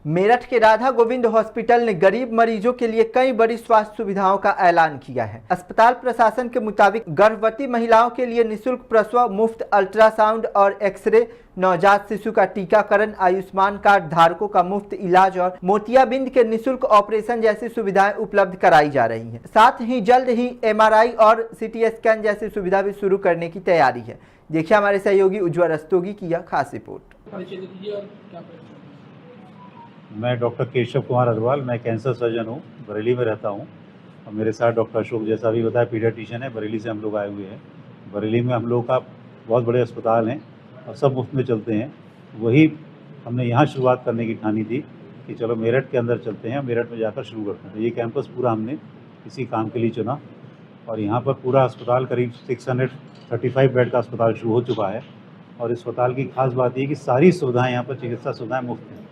मेरठ के राधा गोविंद हॉस्पिटल ने गरीब मरीजों के लिए कई बड़ी स्वास्थ्य सुविधाओं का ऐलान किया है। अस्पताल प्रशासन के मुताबिक गर्भवती महिलाओं के लिए निःशुल्क प्रसव, मुफ्त अल्ट्रासाउंड और एक्सरे, नवजात शिशु का टीकाकरण, आयुष्मान कार्ड धारकों का मुफ्त इलाज और मोतियाबिंद के निःशुल्क ऑपरेशन जैसी सुविधाएं उपलब्ध कराई जा रही हैं। साथ ही जल्द ही MRI और CT स्कैन जैसी सुविधा भी शुरू करने की तैयारी है। देखिए हमारे सहयोगी उज्ज्वल रस्तोगी की यह खास रिपोर्ट। मैं डॉक्टर केशव कुमार अग्रवाल, मैं कैंसर सर्जन हूँ, बरेली में रहता हूँ। और मेरे साथ डॉक्टर अशोक, जैसा भी बताया, पीडियाट्रिशियन है। बरेली से हम लोग आए हुए हैं। बरेली में हम लोग का बहुत बड़े अस्पताल हैं और सब मुफ्त में चलते हैं। वही हमने यहाँ शुरुआत करने की ठानी थी कि चलो मेरठ के अंदर चलते हैं, मेरठ में जाकर शुरू करते हैं। तो ये कैंपस पूरा हमने इसी काम के लिए चुना और यहाँ पर पूरा अस्पताल करीब 635 बेड का अस्पताल शुरू हो चुका है। और इस अस्पताल की खास बात ये कि सारी सुविधाएँ यहाँ पर, चिकित्सा सुविधाएँ मुफ्त हैं।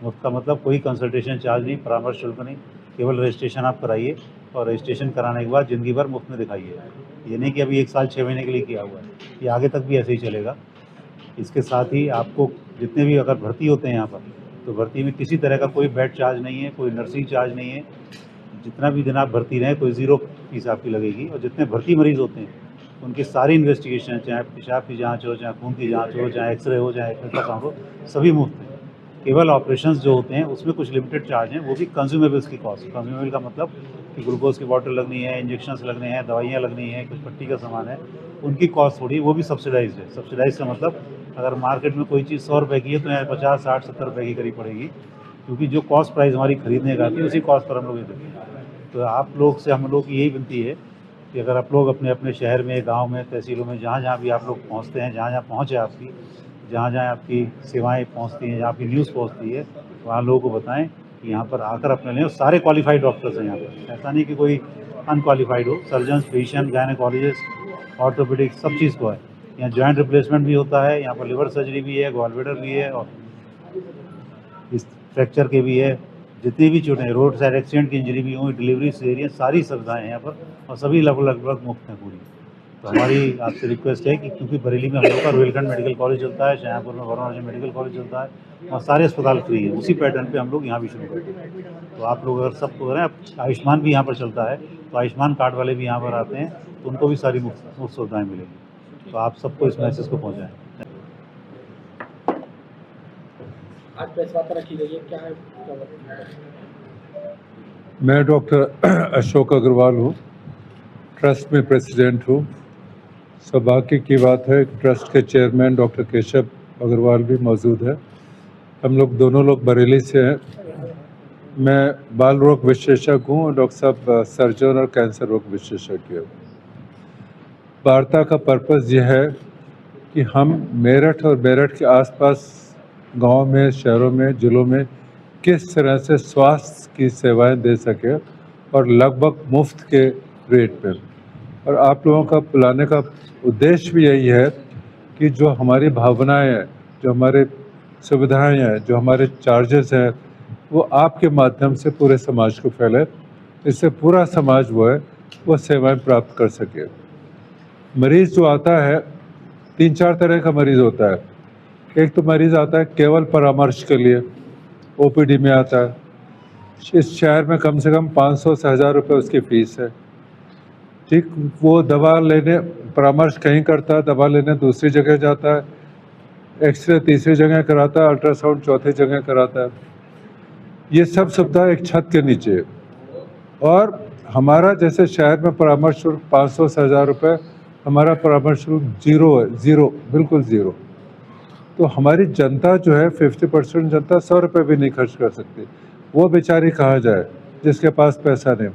मुफ्त का मतलब कोई कंसल्टेशन चार्ज नहीं, परामर्श शुल्क नहीं, केवल रजिस्ट्रेशन आप कराइए और रजिस्ट्रेशन कराने के बाद ज़िंदगी भर मुफ्त में दिखाइए। ये नहीं कि अभी 1 साल 6 महीने के लिए किया हुआ है, ये आगे तक भी ऐसे ही चलेगा। इसके साथ ही आपको जितने भी अगर भर्ती होते हैं यहाँ पर, तो भर्ती में किसी तरह का कोई बेड चार्ज नहीं है, कोई नर्सिंग चार्ज नहीं है। जितना भी दिन आप भर्ती रहें, कोई ज़ीरो फीस आपकी लगेगी। और जितने भर्ती मरीज़ होते हैं उनकी सारी इन्वेस्टिगेशन, चाहे पेशाब की जाँच हो, चाहे खून की जाँच हो, चाहे एक्सरे हो, चाहे अल्ट्रासाउंड हो, सभी मुफ्त है। केवल ऑपरेशंस जो होते हैं उसमें कुछ लिमिटेड चार्ज हैं, वो भी कंज्यूमेबल्स की कॉस्ट। कंज्यूमेबल का मतलब कि ग्लूकोज की बॉटल लगनी है, इंजेक्शंस लगने हैं, दवाइयाँ लगनी हैं, कुछ पट्टी का सामान है, उनकी कॉस्ट थोड़ी, वो भी सब्सिडाइज्ड है। सब्सिडाइज का मतलब अगर मार्केट में कोई चीज़ 100 रुपये की है तो यहाँ 50, 60, 70 रुपये की करीब पड़ेगी, क्योंकि जो कॉस्ट प्राइस हमारी खरीदने का आती है उसी कॉस्ट पर हम लोग ये देते हैं। तो आप लोग से हम लोग की यही विनती है कि अगर आप लोग अपने अपने शहर में, गाँव में, तहसीलों में, जहाँ जहाँ भी आप लोग पहुँचते हैं, जहाँ जहाँ पहुँच है आपकी, जहाँ जहाँ आपकी सेवाएं पहुँचती हैं, जहाँ आपकी न्यूज़ पहुँचती है, वहाँ लोगों को बताएं कि यहाँ पर आकर अपने लें। सारे क्वालिफाइड डॉक्टर्स हैं यहाँ पर, ऐसा नहीं कि कोई अनक्वालिफाइड हो। सर्जन, फिजिशियन, गायनेकोलॉजिस्ट, ऑर्थोपेडिक, सब चीज़ को है। यहाँ जॉइंट रिप्लेसमेंट भी होता है, यहाँ पर लिवर सर्जरी भी है, गॉलब्लैडर भी है और इस फ्रैक्चर के भी है। जितनी भी चोटें, रोड साइड एक्सीडेंट की इंजरी भी हुई, डिलीवरी सीजरियन, सारी सुविधाएँ हैं यहाँ पर और सभी लगभग मुफ्त हैं पूरी। तो हमारी आपसे रिक्वेस्ट है कि क्योंकि बरेली में हम लोग का रोहिलखंड मेडिकल कॉलेज चलता है, शाहजहाँपुर में वरुण मेडिकल कॉलेज चलता है और सारे अस्पताल फ्री हैं, उसी पैटर्न पे हम लोग यहाँ भी शुरू करते हैं। तो आप लोग अगर सबको करें, आयुष्मान भी यहाँ पर चलता है, तो आयुष्मान कार्ड वाले भी यहाँ पर आते हैं, तो उनको भी सारी मुफ्त सुविधाएँ मिलेंगी। तो आप सबको इस मैसेज को पहुँचाएँ। आज प्रेस वार्ता रखी गई है, क्या है? मैं डॉक्टर अशोक अग्रवाल हूँ, ट्रस्ट में प्रेसिडेंट हूँ। सौभाग्य की बात है, ट्रस्ट के चेयरमैन डॉक्टर केशव अग्रवाल भी मौजूद है। हम लोग दोनों लोग बरेली से हैं। मैं बाल रोग विशेषज्ञ हूँ और डॉक्टर साहब सर्जन और कैंसर रोग विशेषज्ञ हूँ। वार्ता का पर्पज़ यह है कि हम मेरठ और मेरठ के आसपास गांव में, शहरों में, जिलों में किस तरह से स्वास्थ्य की सेवाएं दे सके और लगभग मुफ्त के रेट पे। और आप लोगों का बुलाने का उद्देश्य भी यही है कि जो हमारी भावनाएं हैं, जो हमारे सुविधाएं हैं, जो हमारे चार्जेस हैं, वो आपके माध्यम से पूरे समाज को फैले, इससे पूरा समाज वो सेवाएं प्राप्त कर सके। मरीज़ जो आता है, 3-4 तरह का मरीज़ होता है। एक तो मरीज़ आता है केवल परामर्श के लिए, OPD में आता है। इस शहर में कम से कम 500 से 1000 रुपये उसकी फ़ीस है। ठीक, वो दवा लेने, परामर्श कहीं करता है, दवा लेने दूसरी जगह जाता है, एक्सरे तीसरी जगह कराता है, अल्ट्रासाउंड चौथी जगह कराता है। ये सब सुविधा एक छत के नीचे। और हमारा जैसे शहर में परामर्श शुल्क 500 से 1000 रुपये, हमारा परामर्श शुल्क ज़ीरो है, ज़ीरो, बिल्कुल ज़ीरो। तो हमारी जनता जो है, 50% जनता 100 रुपये भी नहीं खर्च कर सकती। वो बेचारी कहाँ जाए जिसके पास पैसा नहीं।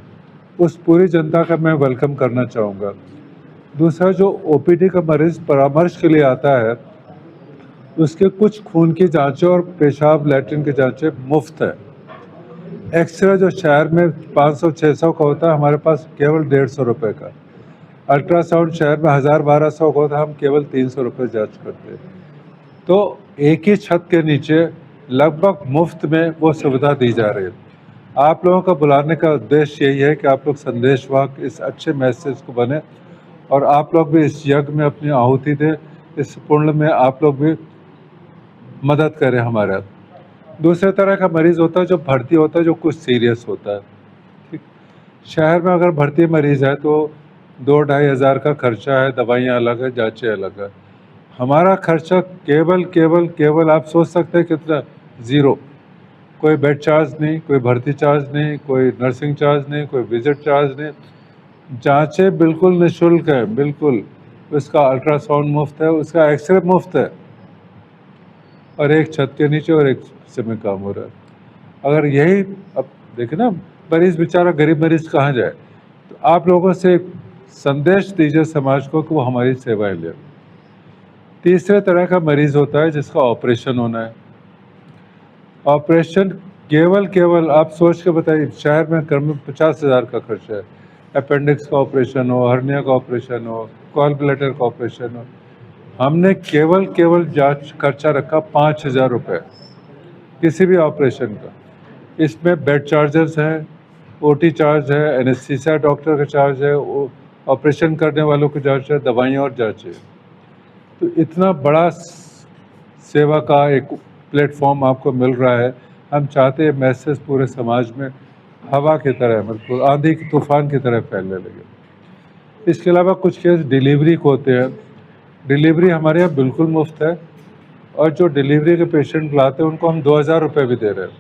उस पूरी जनता का मैं वेलकम करना चाहूँगा। दूसरा, जो OPD का मरीज़ परामर्श के लिए आता है, उसके कुछ खून की जांचें और पेशाब लैट्रिन की जांचें मुफ्त है। एक्सरे जो शहर में 500-600 का होता है, हमारे पास केवल 150 रुपये का। अल्ट्रासाउंड शहर में 1000-1200 का होता है, हम केवल 300 रुपये जाँच करते हैं। तो एक ही छत के नीचे लगभग मुफ्त में वो सुविधा दी जा रही है। आप लोगों का बुलाने का उद्देश्य यही है कि आप लोग संदेशवाहक इस अच्छे मैसेज को बने और आप लोग भी इस यज्ञ में अपनी आहुति दें, इस पुण्य में आप लोग भी मदद करें हमारा। दूसरे तरह का मरीज़ होता है जो भर्ती होता है, जो कुछ सीरियस होता है। ठीक, शहर में अगर भर्ती मरीज़ है तो 2-2.5 हज़ार का खर्चा है, दवाइयाँ अलग है, जाँचें अलग है। हमारा खर्चा केवल आप सोच सकते हैं कितना, ज़ीरो। कोई बेड चार्ज नहीं, कोई भर्ती चार्ज नहीं, कोई नर्सिंग चार्ज नहीं, कोई विजिट चार्ज नहीं। जांचें बिल्कुल निःशुल्क है, बिल्कुल। उसका अल्ट्रासाउंड मुफ्त है, उसका एक्सरे मुफ्त है, और एक छत के नीचे और एक से में काम हो रहा है। अगर यही, अब देखें ना, मरीज़ बेचारा गरीब मरीज़ कहाँ जाए। तो आप लोगों से एक संदेश दीजिए समाज को कि वो हमारी सेवाएं लें। तीसरे तरह का मरीज़ होता है जिसका ऑपरेशन होना है। ऑपरेशन केवल आप सोच के बताइए, शहर में कम में 50,000 का खर्चा है। अपेंडिक्स का ऑपरेशन हो, हर्निया का ऑपरेशन हो, गॉल ब्लैडर का ऑपरेशन हो। हमने केवल जांच खर्चा रखा 5,000 रुपये किसी भी ऑपरेशन का। इसमें बेड चार्जेस हैं, ओटी चार्ज है, एनेस्थीसिया डॉक्टर का चार्ज है, ऑपरेशन करने वालों की जांच है, दवाइयाँ और जाँचें। तो इतना बड़ा सेवा का एक प्लेटफॉर्म आपको मिल रहा है। हम चाहते हैं मैसेज पूरे समाज में हवा की तरह, मतलब आंधी की तूफान की तरह फैलने लगे। इसके अलावा कुछ केस डिलीवरी को होते हैं। डिलीवरी हमारे यहाँ बिल्कुल मुफ्त है, और जो डिलीवरी के पेशेंट लाते हैं उनको हम 2,000 रुपये भी दे रहे हैं।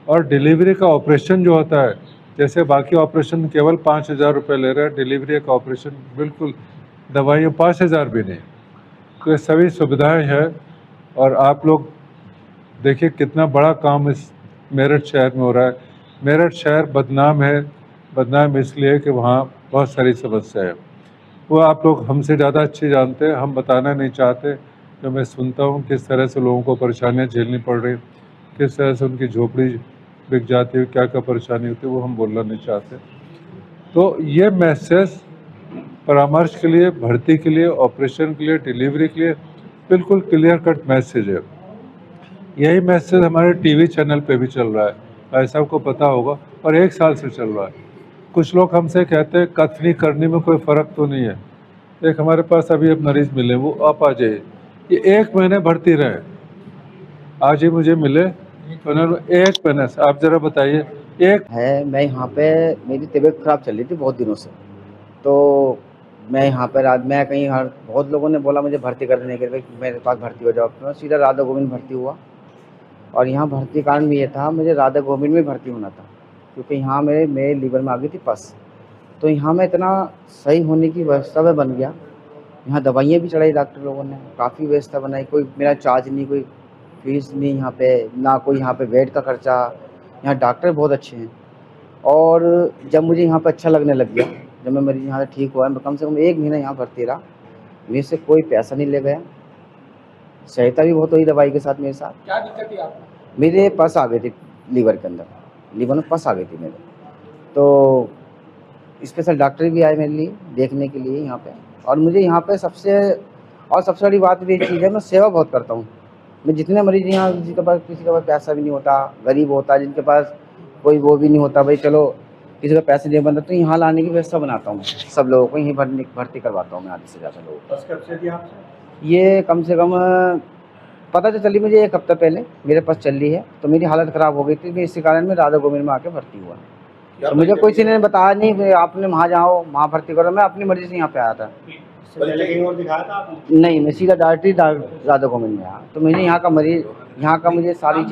और डिलीवरी का ऑपरेशन जो होता है, जैसे बाकी ऑपरेशन केवल 5,000 रुपये ले रहे हैं, डिलीवरी का ऑपरेशन बिल्कुल, दवाइयाँ 5,000 भी नहीं। तो ये सभी सुविधाएं हैं। और आप लोग देखिए कितना बड़ा काम इस मेरठ शहर में हो रहा है। मेरठ शहर बदनाम इसलिए कि वहाँ बहुत सारी समस्याएं हैं। वो आप लोग हमसे ज़्यादा अच्छे जानते हैं, हम बताना नहीं चाहते। जो मैं सुनता हूँ किस तरह से लोगों को परेशानियाँ झेलनी पड़ रही, किस तरह से उनकी झोपड़ी बिक जाती है, क्या क्या परेशानी होती है, वो हम बोलना नहीं चाहते। तो ये मैसेज परामर्श के लिए, भर्ती के लिए, ऑपरेशन के लिए, डिलीवरी के लिए बिल्कुल क्लियर कट मैसेज है। यही मैसेज हमारे टीवी चैनल पे भी चल रहा है, भाई साहब को पता होगा, और 1 साल से चल रहा है। कुछ लोग हमसे कहते हैं कथनी करने में कोई फ़र्क तो नहीं है। एक हमारे पास अभी एक मरीज़ मिले, वो आप आ जाइए, ये 1 महीने भर्ती रहे, आज ही मुझे मिले, उन्होंने 1 महीने से, आप ज़रा बताइए। एक है, मैं यहाँ पे, मेरी तबीयत ख़राब चल रही थी बहुत दिनों से, तो मैं यहाँ पर मैं कहीं बहुत लोगों ने बोला मुझे भर्ती करने के लिए, मेरे पास भर्ती हो जाओ। तो मैं सीधा राधा गोविंद भर्ती हुआ, और यहाँ भर्ती कारण भी ये था, मुझे राधा गोविंद में भर्ती होना था, क्योंकि यहाँ मेरे लीवर में आ गई थी पस। तो यहाँ मैं इतना सही होने की व्यवस्था में बन गया। यहाँ दवाइयाँ भी चढ़ाई डॉक्टर लोगों ने, काफ़ी व्यवस्था बनाई, कोई मेरा चार्ज नहीं, कोई फीस नहीं यहाँ पे, ना कोई यहाँ पे बेड का खर्चा। यहाँ डॉक्टर बहुत अच्छे हैं। और जब मुझे यहाँ पे अच्छा लगने लग गया, जब मैं मरीज यहाँ से ठीक हुआ, मैं कम से कम 1 महीना यहाँ भर्ती रहा, मेरे से कोई पैसा नहीं ले गया, सहायता भी बहुत हुई दवाई के साथ मेरे साथ। क्या दिक्कत थी आपको? मेरे पस आ गई थी लीवर के अंदर, लीवर में पस आ गई थी मेरे। तो स्पेशल डॉक्टर भी आए मेरे लिए देखने के लिए यहाँ पे। और मुझे यहाँ पे सबसे बड़ी बात भी एक चीज़ है, मैं सेवा बहुत करता हूँ। मैं जितने मरीज यहाँ, किसी के पास पैसा भी नहीं होता, गरीब होता है, जिनके पास कोई वो भी नहीं होता, भाई चलो किसी का पैसे नहीं बनता, तो यहाँ लाने की व्यवस्था बनाता हूँ। सब लोगों को यहीं भर्ती करवाता हूँ मैं, आधे से ज़्यादा लोगों को। बस कब से थी आपसे? ये कम से कम पता तो चली मुझे 1 हफ्ता पहले मेरे पास चल रही है। तो मेरी हालत ख़राब हो गई थी, मैं इसी कारण मैं राधा गोविंद में आके भर्ती हुआ। तो मुझे कोई किसी ने बताया नहीं कि आपने वहाँ जाओ, वहाँ भर्ती करो। मैं अपनी मर्ज़ी से यहाँ पे आया था। पहले कहीं और दिखाया था आपने? नहीं, मैं सीधा डायरेक्टली राधा गोविंद में आया। तो मुझे यहाँ का मुझे सारी